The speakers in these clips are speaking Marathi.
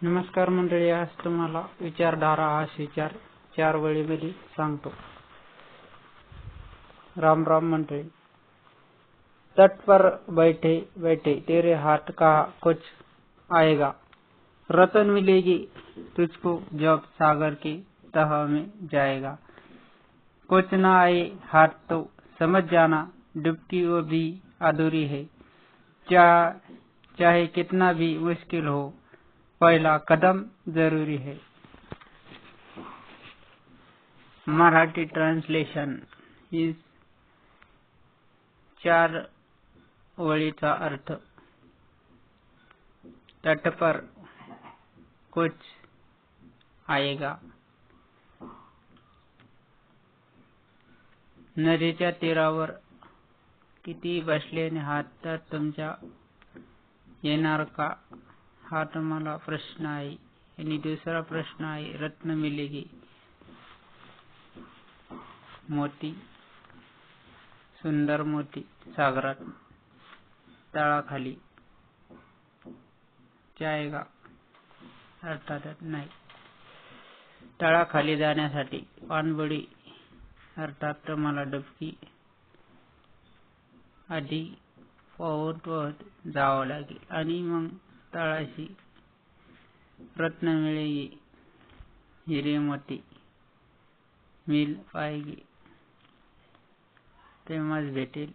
नमस्कार मंडळी, आज तुम्हाला विचारधारा हा विचार 4 वळीमध्ये सांगतो। राम राम मंडळी। तट पर बैठे बैठे तेरे हाथ का कुछ आएगा, रतन मिलेगी तुझको जब सागर के तह में जाएगा। कुछ ना आए हाथ तो समझ जाना, डुबकी वो भी अधूरी है। चाहे कितना भी मुश्किल हो, पहला कदम जरूरी है। मराठी ट्रांसलेशन इस 4 वळीचा अर्थ। तट पर कुछ आएगा, नदीच्या तीरावर किती बसलेले हात तर तुमच्या येणार का, हा तुम्हाला प्रश्न आहे। आणि दुसरा प्रश्न आहे, रत्न मिलेगी, मोती, सुंदर मोती सागरात तळाखाली जाएगा, अर्थात नाही। तळाखाली जाण्यासाठी पाणबुडी अर्थात तुम्हाला डुबकी आधी पोहत जावं लागेल आणि मग तळाशी रत्न मिळेगी, हिरे मोती मिल पाएगी, तेव्हाच भेटेल।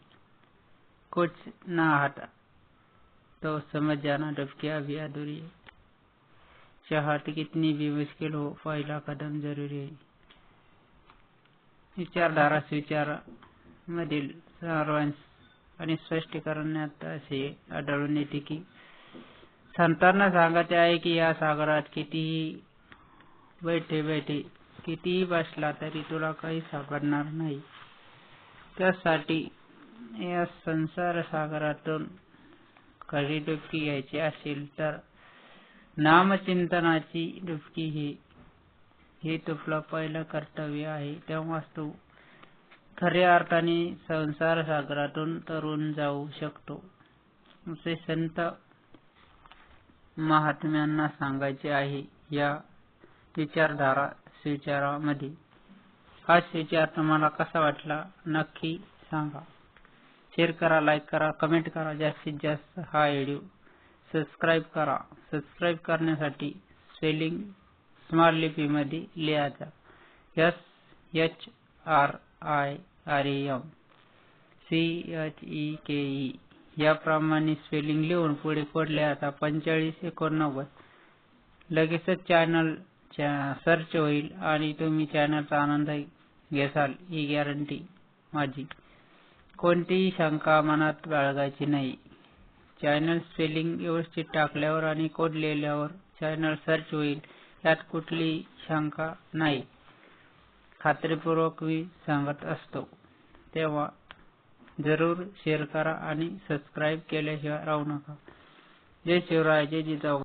कुछ ना आता तो समझ जाना, डुबकी अभी अधूरी है। चाहत कितनी भी मुश्किल हो, पहला कदम जरूरी है। विचारधारा विचारामधील सारांश आणि स्पष्टीकरणात असे आढळून येते की संतांना सांगायचे आहे की या सागरात कितीही बैठे बैठे कितीही बसला तरी तुला काही सापडणार नाही। त्यासाठी या संसार सागरातून कधी डुबकी घ्यायची असेल तर नामचिंतनाची डुबकी हे तुला पहिलं कर्तव्य आहे। तेव्हाच तू खऱ्या अर्थाने संसार सागरातून तरून जाऊ शकतो, असे संत महात्म्यांना सांगायचे आहे या विचारधारा विचारामध्ये। हा विचार तुम्हाला कसा वाटला नक्की सांगा। शेअर करा, लाईक करा, कमेंट करा। जास्तीत जास्त हा व्हिडिओ सबस्क्राइब करा। सबस्क्राइब करण्यासाठी स्पेलिंग स्मॉल लिपीमध्ये लिहायचा SHRIRAM याप्रमाणे स्पेलिंग लिहून पुढे कोड लिहायचा 4589। लगेचच चॅनल सर्च होईल आणि तुम्ही चॅनलचा आनंद घेसाल ही गॅरंटी माझी। कोणतीही शंका मनात बाळगायची नाही। चॅनल स्पेलिंग व्यवस्थित टाकल्यावर आणि कोड लिहिल्यावर चॅनल सर्च होईल, यात कुठलीही शंका नाही, खात्रीपूर्वक मी सांगत असतो। तेव्हा जरूर शेअर करा आणि सबस्क्राइब केल्याशिवाय राहू नका। जय शिवराय, जय जिजाऊ।